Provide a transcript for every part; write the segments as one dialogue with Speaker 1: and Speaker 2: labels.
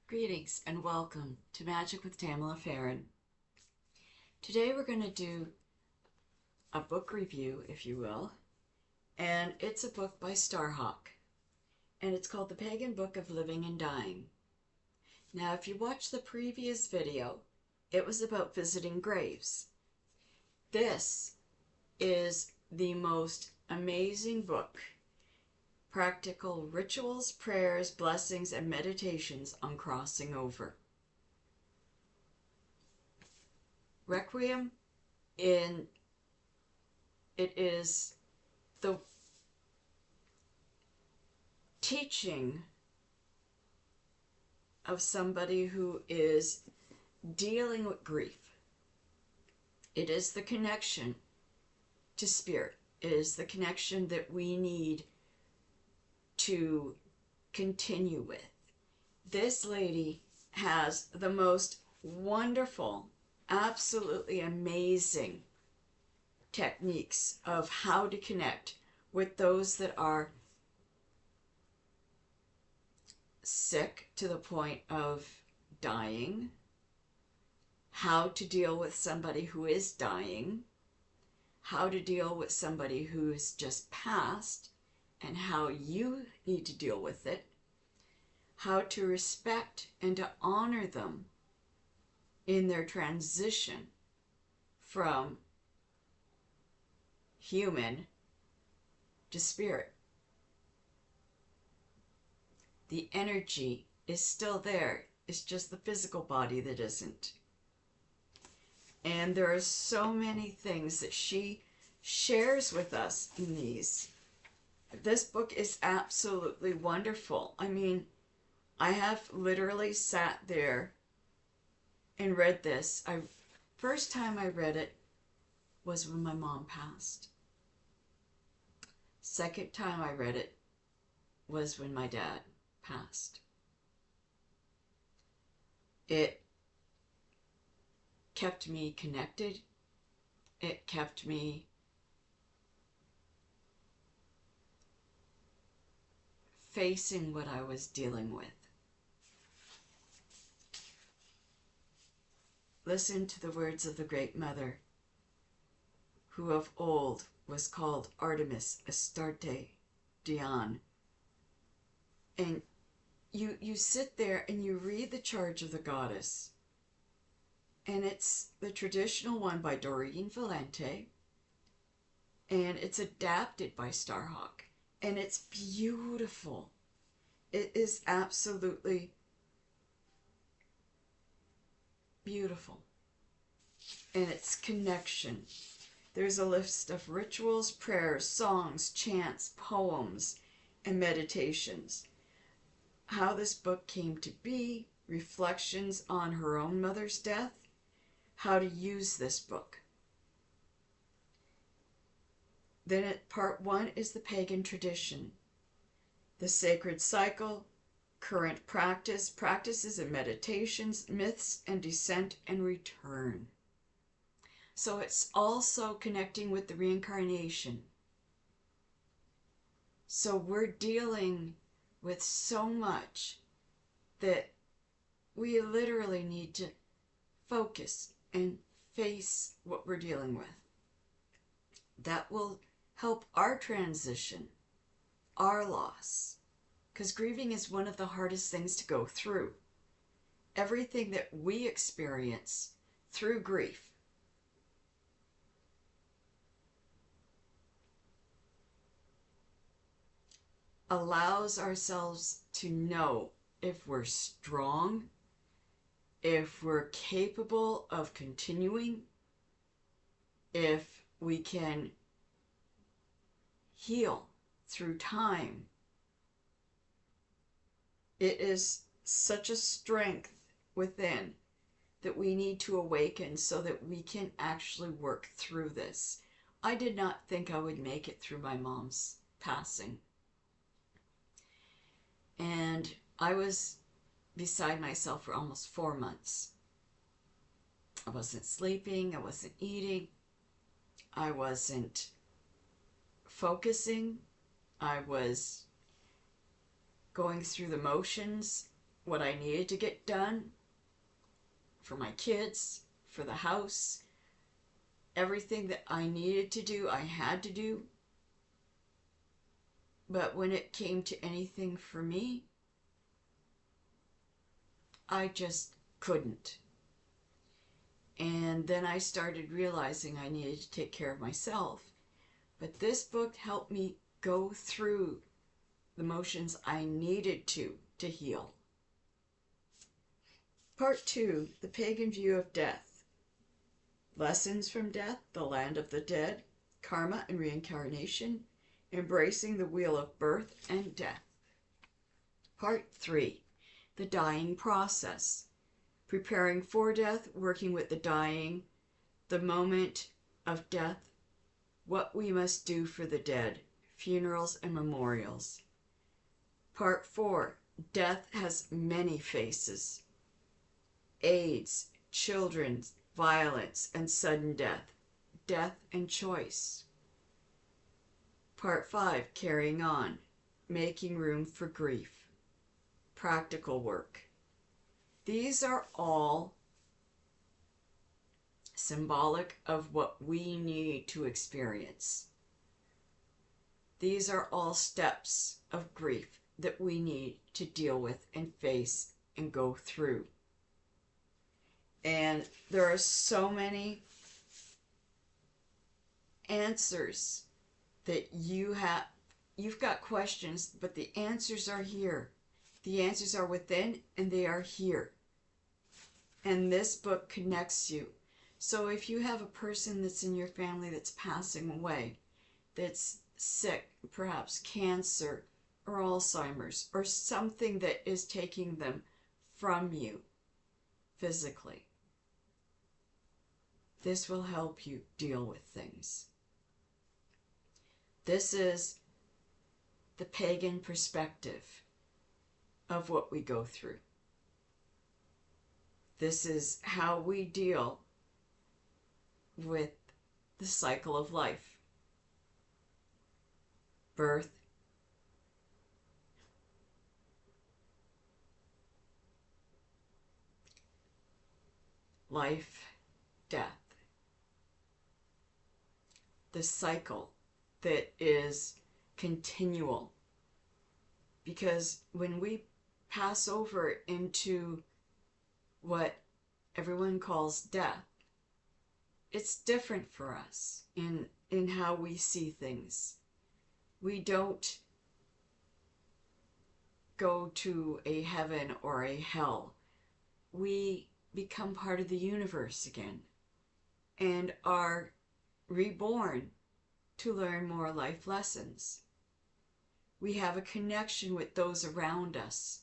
Speaker 1: Greetings and welcome to Magic with Tamala Farron. Today we're going to do a book review, if you will, and it's a book by Starhawk, and it's called The Pagan Book of Living and Dying. Now, if you watched the previous video, it was about visiting graves. This is the most amazing book. Practical rituals, prayers, blessings, and meditations on crossing over. Requiem it is the teaching of somebody who is dealing with grief. It is the connection to spirit. It is the connection that we need to continue with. This lady has the most wonderful, absolutely amazing techniques of how to connect with those that are sick to the point of dying, how to deal with somebody who is dying, how to deal with somebody who has just passed, and how you need to deal with it, how to respect and to honor them in their transition from human to spirit. The energy is still there. It's just the physical body that isn't. And there are so many things that she shares with us in these. This book is absolutely wonderful. I mean, I have literally sat there and read this. First time I read it was when my mom passed. Second time I read it was when my dad passed. It kept me connected. It kept me facing what I was dealing with. Listen to the words of the Great Mother, who of old was called Artemis Astarte Dion. And you sit there and you read the charge of the goddess, and it's the traditional one by Doreen Valente, and it's adapted by Starhawk, and it's beautiful. It is absolutely beautiful. And it's connection. There's a list of rituals, prayers, songs, chants, poems, and meditations. How this book came to be, reflections on her own mother's death, how to use this book. Then part 1 is the pagan tradition, the sacred cycle, current practice, practices and meditations, myths and descent and return. So it's also connecting with the reincarnation. So we're dealing with so much that we literally need to focus and face what we're dealing with. That will help our transition, our loss, because grieving is one of the hardest things to go through. Everything that we experience through grief allows ourselves to know if we're strong, if we're capable of continuing, if we can heal through time. It is such a strength within that we need to awaken so that we can actually work through this. I did not think I would make it through my mom's passing. And I was beside myself for almost 4 months. I wasn't sleeping, I wasn't eating, I wasn't focusing, I was going through the motions, what I needed to get done for my kids, for the house, everything that I needed to do, I had to do. But when it came to anything for me, I just couldn't. And then I started realizing I needed to take care of myself. But this book helped me go through the motions I needed to heal. Part 2, The Pagan View of Death. Lessons from Death, The Land of the Dead, Karma and Reincarnation, Embracing the Wheel of Birth and Death. Part 3, The Dying Process. Preparing for death, working with the dying, the moment of death, what we must do for the dead, funerals and memorials. Part 4, Death has many faces. AIDS, children's violence and sudden death, death and choice. Part 5, Carrying On, Making Room for Grief, practical work. These are all symbolic of what we need to experience. These are all steps of grief that we need to deal with and face and go through. And there are so many answers that you've got questions, but the answers are here. The answers are within and they are here. And this book connects you. So if you have a person that's in your family that's passing away, that's sick, perhaps cancer or Alzheimer's, or something that is taking them from you physically, this will help you deal with things. This is the pagan perspective of what we go through. This is how we deal with the cycle of life. Birth, life, death. The cycle that is continual. Because when we pass over into what everyone calls death, it's different for us in how we see things. We don't go to a heaven or a hell. We become part of the universe again and are reborn to learn more life lessons. We have a connection with those around us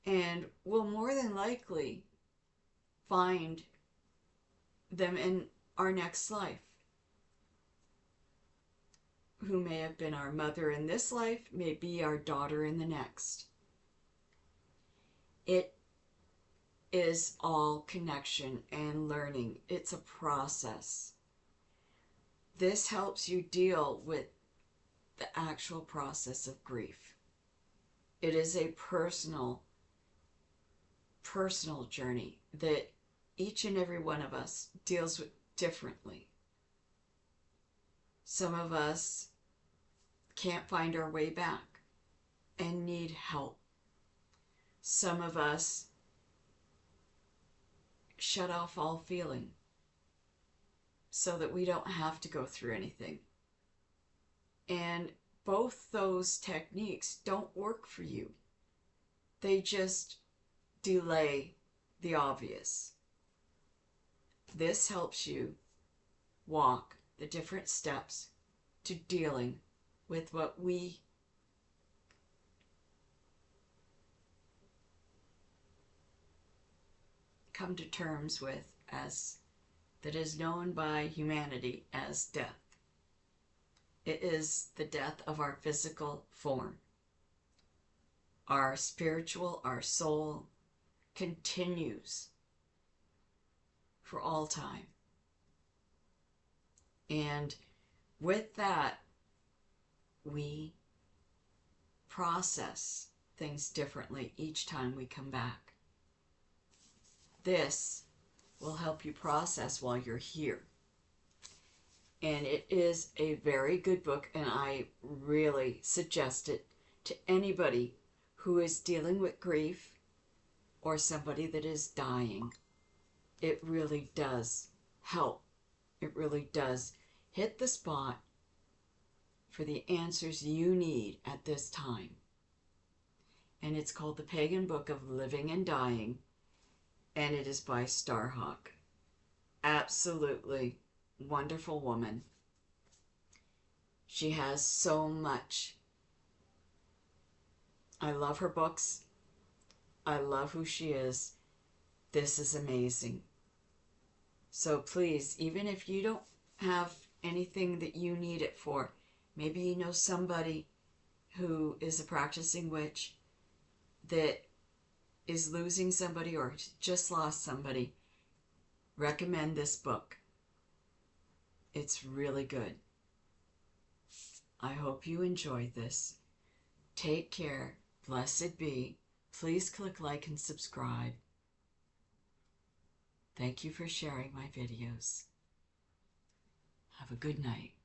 Speaker 1: and will more than likely find them in our next life, who may have been our mother in this life, may be our daughter in the next. It is all connection and learning. It's a process. This helps you deal with the actual process of grief. It is a personal journey that each and every one of us deals with differently. Some of us can't find our way back and need help. Some of us shut off all feeling so that we don't have to go through anything. And both those techniques don't work for you. They just delay the obvious. This helps you walk the different steps to dealing with what we come to terms with as that is known by humanity as death. It is the death of our physical form. Our spiritual, our soul continues for all time. And with that, we process things differently each time we come back. This will help you process while you're here. And it is a very good book, and I really suggest it to anybody who is dealing with grief or somebody that is dying. It really does help. It really does hit the spot for the answers you need at this time. And it's called The Pagan Book of Living and Dying, and it is by Starhawk. Absolutely wonderful woman. She has so much. I love her books. I love who she is. This is amazing. So please, even if you don't have anything that you need it for, maybe you know somebody who is a practicing witch that is losing somebody or just lost somebody, recommend this book. It's really good. I hope you enjoyed this. Take care. Blessed be. Please click like and subscribe. Thank you for sharing my videos. Have a good night.